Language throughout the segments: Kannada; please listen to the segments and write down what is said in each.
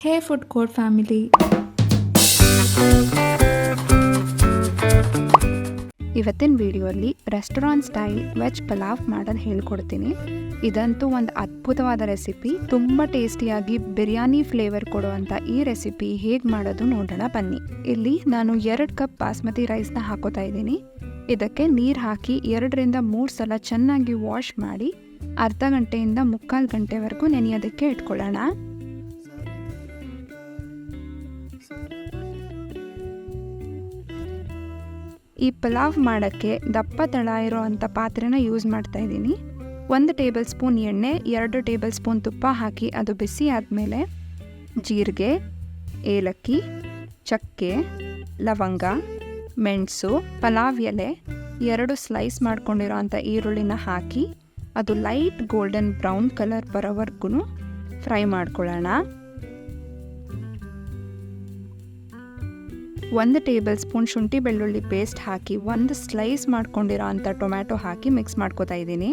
ಹೇ ಫುಡ್ ಕೋರ್ಟ್ ಫ್ಯಾಮಿಲಿ, ಇವತ್ತಿನ ವಿಡಿಯೋಲಿ ರೆಸ್ಟೋರೆಂಟ್ ಸ್ಟೈಲ್ ವೆಜ್ ಪಲಾವ್ ಮಾಡೋದು ಹೇಳ್ಕೊಡ್ತೀನಿ. ಇದಂತೂ ಒಂದು ಅದ್ಭುತವಾದ ರೆಸಿಪಿ. ತುಂಬ ಟೇಸ್ಟಿಯಾಗಿ ಬಿರಿಯಾನಿ ಫ್ಲೇವರ್ ಕೊಡುವಂಥ ಈ ರೆಸಿಪಿ ಹೇಗೆ ಮಾಡೋದು ನೋಡೋಣ ಬನ್ನಿ. ಇಲ್ಲಿ ನಾನು 2 ಕಪ್ ಬಾಸ್ಮತಿ ರೈಸ್ನ ಹಾಕೋತಾ ಇದ್ದೀನಿ. ಇದಕ್ಕೆ ನೀರು ಹಾಕಿ 2-3 ಸಲ ಚೆನ್ನಾಗಿ ವಾಶ್ ಮಾಡಿ ಅರ್ಧ ಗಂಟೆಯಿಂದ 3/4 ಗಂಟೆವರೆಗೂ ನೆನೆಯೋದಕ್ಕೆ ಇಟ್ಕೊಳ್ಳೋಣ. ಈ ಪಲಾವ್ ಮಾಡೋಕ್ಕೆ ದಪ್ಪ ತಳ ಇರೋ ಅಂಥ ಪಾತ್ರೆನ ಯೂಸ್ ಮಾಡ್ತಾ ಇದ್ದೀನಿ. 1 ಟೇಬಲ್ ಸ್ಪೂನ್ ಎಣ್ಣೆ, 2 ಟೇಬಲ್ ಸ್ಪೂನ್ ತುಪ್ಪ ಹಾಕಿ ಅದು ಬಿಸಿ ಆದಮೇಲೆ ಜೀರಿಗೆ, ಏಲಕ್ಕಿ, ಚಕ್ಕೆ, ಲವಂಗ, ಮೆಣಸು, ಪಲಾವ್ ಎಲೆ, 2 ಸ್ಲೈಸ್ ಮಾಡ್ಕೊಂಡಿರೋ ಅಂಥ ಈರುಳ್ಳಿನ ಹಾಕಿ ಅದು ಲೈಟ್ ಗೋಲ್ಡನ್ ಬ್ರೌನ್ ಕಲರ್ ಬರೋವರೆಗೂ ಫ್ರೈ ಮಾಡ್ಕೊಳ್ಳೋಣ. 1 ಟೇಬಲ್ ಸ್ಪೂನ್ ಶುಂಠಿ ಬೆಳ್ಳುಳ್ಳಿ ಪೇಸ್ಟ್ ಹಾಕಿ 1 ಸ್ಲೈಸ್ ಮಾಡ್ಕೊಂಡಿರೋ ಅಂಥ ಟೊಮ್ಯಾಟೊ ಹಾಕಿ ಮಿಕ್ಸ್ ಮಾಡ್ಕೋತಾ ಇದ್ದೀನಿ.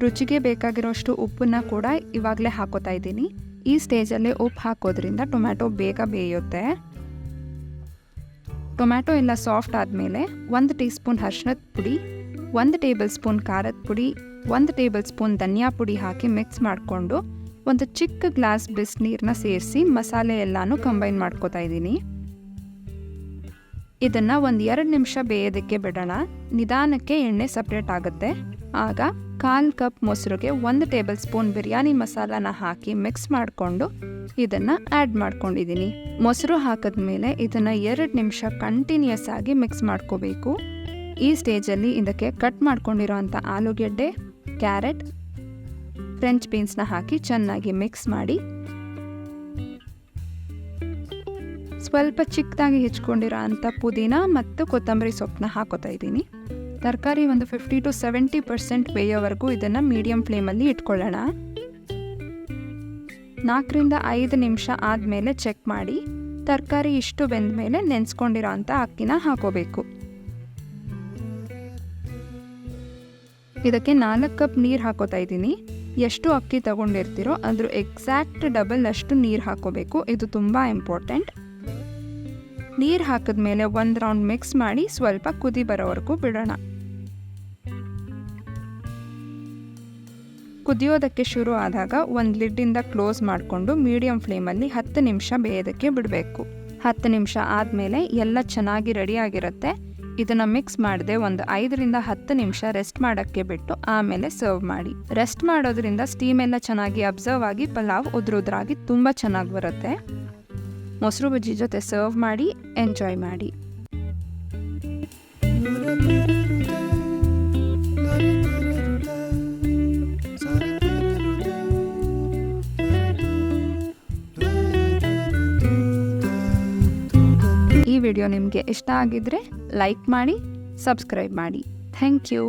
ರುಚಿಗೆ ಬೇಕಾಗಿರೋಷ್ಟು ಉಪ್ಪನ್ನ ಕೂಡ ಇವಾಗಲೇ ಹಾಕೋತಾ ಇದ್ದೀನಿ. ಈ ಸ್ಟೇಜಲ್ಲೇ ಉಪ್ಪು ಹಾಕೋದ್ರಿಂದ ಟೊಮ್ಯಾಟೊ ಬೇಗ ಬೇಯುತ್ತೆ. ಟೊಮ್ಯಾಟೊ ಎಲ್ಲ ಸಾಫ್ಟ್ ಆದಮೇಲೆ 1 ಟೀ ಸ್ಪೂನ್ ಅರಿಶಿಣದ ಪುಡಿ, 1 ಟೇಬಲ್ ಸ್ಪೂನ್ ಖಾರದ ಪುಡಿ, 1 ಟೇಬಲ್ ಸ್ಪೂನ್ ಧನಿಯಾ ಪುಡಿ ಹಾಕಿ ಮಿಕ್ಸ್ ಮಾಡಿಕೊಂಡು ಒಂದು ಚಿಕ್ಕ ಗ್ಲಾಸ್ ಬಿಸಿನೀರನ್ನ ಸೇರಿಸಿ ಮಸಾಲೆ ಎಲ್ಲನೂ ಕಂಬೈನ್ ಮಾಡ್ಕೋತಾ ಇದ್ದೀನಿ. ಇದನ್ನು 1-2 ನಿಮಿಷ ಬೇಯೋದಕ್ಕೆ ಬಿಡೋಣ. ನಿಧಾನಕ್ಕೆ ಎಣ್ಣೆ ಸಪ್ರೇಟ್ ಆಗುತ್ತೆ. ಆಗ 1/4 ಕಪ್ ಮೊಸರಿಗೆ 1 ಟೇಬಲ್ ಸ್ಪೂನ್ ಬಿರಿಯಾನಿ ಮಸಾಲಾನ ಹಾಕಿ ಮಿಕ್ಸ್ ಮಾಡಿಕೊಂಡು ಇದನ್ನು ಆ್ಯಡ್ ಮಾಡ್ಕೊಂಡಿದ್ದೀನಿ. ಮೊಸರು ಹಾಕಿದ್ಮೇಲೆ ಇದನ್ನು 2 ನಿಮಿಷ ಕಂಟಿನ್ಯೂಸ್ ಆಗಿ ಮಿಕ್ಸ್ ಮಾಡ್ಕೋಬೇಕು. ಈ ಸ್ಟೇಜಲ್ಲಿ ಇದಕ್ಕೆ ಕಟ್ ಮಾಡ್ಕೊಂಡಿರೋ ಅಂಥ ಆಲೂಗೆಡ್ಡೆ, ಕ್ಯಾರೆಟ್, ಫ್ರೆಂಚ್ ಬೀನ್ಸ್ನ ಹಾಕಿ ಚೆನ್ನಾಗಿ ಮಿಕ್ಸ್ ಮಾಡಿ ಸ್ವಲ್ಪ ಚಿಕ್ಕದಾಗಿ ಹೆಚ್ಕೊಂಡಿರೋ ಅಂಥ ಪುದೀನ ಮತ್ತು ಕೊತ್ತಂಬರಿ ಸೊಪ್ಪನ್ನ ಹಾಕೋತಾ ಇದ್ದೀನಿ. ತರಕಾರಿ ಒಂದು 50-70% ಬೇಯೋವರೆಗೂ ಇದನ್ನು ಮೀಡಿಯಂ ಫ್ಲೇಮಲ್ಲಿ ಇಟ್ಕೊಳ್ಳೋಣ. 4-5 ನಿಮಿಷ ಆದಮೇಲೆ ಚೆಕ್ ಮಾಡಿ ತರಕಾರಿ ಇಷ್ಟು ಬೆಂದ ಮೇಲೆ ನೆನೆಸ್ಕೊಂಡಿರೋ ಅಂಥ ಅಕ್ಕಿನ ಹಾಕೋಬೇಕು. ಇದಕ್ಕೆ 4 ಕಪ್ ನೀರು ಹಾಕೋತಾ ಇದ್ದೀನಿ. ಎಷ್ಟು ಅಕ್ಕಿ ತಗೊಂಡಿರ್ತೀರೋ ಅದ್ರ ಎಕ್ಸಾಕ್ಟ್ ಡಬಲ್ ಅಷ್ಟು ನೀರು ಹಾಕೋಬೇಕು. ಇದು ತುಂಬ ಇಂಪಾರ್ಟೆಂಟ್. ನೀರು ಹಾಕಿದ್ಮೇಲೆ 1 ರೌಂಡ್ ಮಿಕ್ಸ್ ಮಾಡಿ ಸ್ವಲ್ಪ ಕುದಿ ಬರೋವರೆಗೂ ಬಿಡೋಣ. ಕುದಿಯೋದಕ್ಕೆ ಶುರು ಆದಾಗ ಒಂದು ಲಿಡ್ಡಿಂದ ಕ್ಲೋಸ್ ಮಾಡಿಕೊಂಡು ಮೀಡಿಯಂ ಫ್ಲೇಮಲ್ಲಿ 10 ನಿಮಿಷ ಬೇಯೋದಕ್ಕೆ ಬಿಡಬೇಕು. 10 ನಿಮಿಷ ಆದಮೇಲೆ ಎಲ್ಲ ಚೆನ್ನಾಗಿ ರೆಡಿಯಾಗಿರುತ್ತೆ. ಇದನ್ನು ಮಿಕ್ಸ್ ಮಾಡದೆ ಒಂದು 5-10 ನಿಮಿಷ ರೆಸ್ಟ್ ಮಾಡೋಕ್ಕೆ ಬಿಟ್ಟು ಆಮೇಲೆ ಸರ್ವ್ ಮಾಡಿ. ರೆಸ್ಟ್ ಮಾಡೋದ್ರಿಂದ ಸ್ಟೀಮ್ ಎಲ್ಲ ಚೆನ್ನಾಗಿ ಅಬ್ಸರ್ವ್ ಆಗಿ ಪಲಾವ್ ಉದ್ರಾಗಿ ತುಂಬ ಚೆನ್ನಾಗಿ ಬರುತ್ತೆ. ಮೊಸರು ಬಜ್ಜಿ ಜೊತೆ ಸರ್ವ್ ಮಾಡಿ ಎಂಜಾಯ್ ಮಾಡಿ. ಈ ವಿಡಿಯೋ ನಿಮಗೆ ಇಷ್ಟ ಆಗಿದ್ರೆ ಲೈಕ್ ಮಾಡಿ, ಸಬ್ಸ್ಕ್ರೈಬ್ ಮಾಡಿ. Thank you.